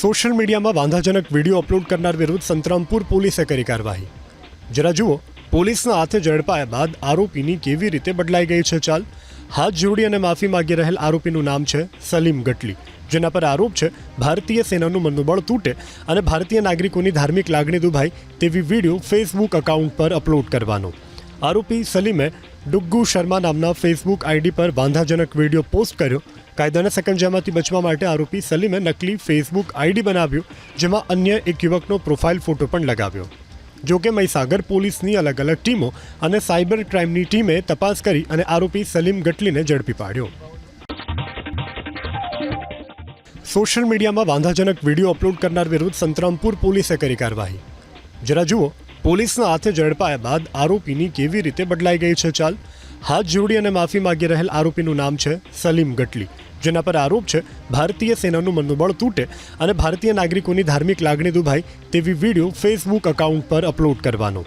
Social મીડિયામાં વાંધાજનક video upload કરનાર વિરુદ્ધ સંતરામપુર પોલીસે કરી કાર્યવાહી. જરા જુઓ, પોલીસના હાથે ઝડપાયા બાદ આરોપીની કેવી રીતે બદલાઈ ગઈ છે ચાલ. હાથ જોડી અને માફી માગી રહેલ આરોપીનું નામ છે સલીમ ગટલી, જેના પર આરોપ છે ભારતીય સેનાનું મનોબળ તૂટે અને ભારતીય નાગરિકોની ધાર્મિક લાગણી દુભાય તેવી વિડીયો ફેસબુક એકાઉન્ટ પર અપલોડ કરવાનો. આરોપી સલીમે ડુગ્ગુ શર્મા નામના ફેસબુક આઈડી પર વાંધાજનક વિડીયો પોસ્ટ કર્યો. કાયદાના સકંજામાંથી બચવા માટે આરોપી સલીમે નકલી ફેસબુક આઈડી બનાવ્યું, જેમાં અન્ય એક યુવકનો પ્રોફાઇલ ફોટો પણ લગાવ્યો. જોકે મહીસાગર પોલીસની અલગ અલગ ટીમો અને સાયબર ક્રાઇમની ટીમે તપાસ કરી અને આરોપી સલીમ ગટલીને ઝડપી પાડ્યો. સોશિયલ મીડિયામાં વાંધાજનક વિડીયો અપલોડ કરનાર વિરુદ્ધ સંતરામપુર પોલીસે કરી કાર્યવાહી. જરા જુઓ, પોલીસના હાથે ઝડપાયા બાદ આરોપીની કેવી રીતે બદલાઈ ગઈ છે ચાલ. હાથ જોડી અને માફી માગી રહેલ આરોપીનું નામ છે સલીમ ગટલી, જેના પર આરોપ છે ભારતીય સેનાનું મનોબળ તૂટે અને ભારતીય નાગરિકોની ધાર્મિક લાગણી દુભાય તેવી વિડીયો ફેસબુક એકાઉન્ટ પર અપલોડ કરવાનો.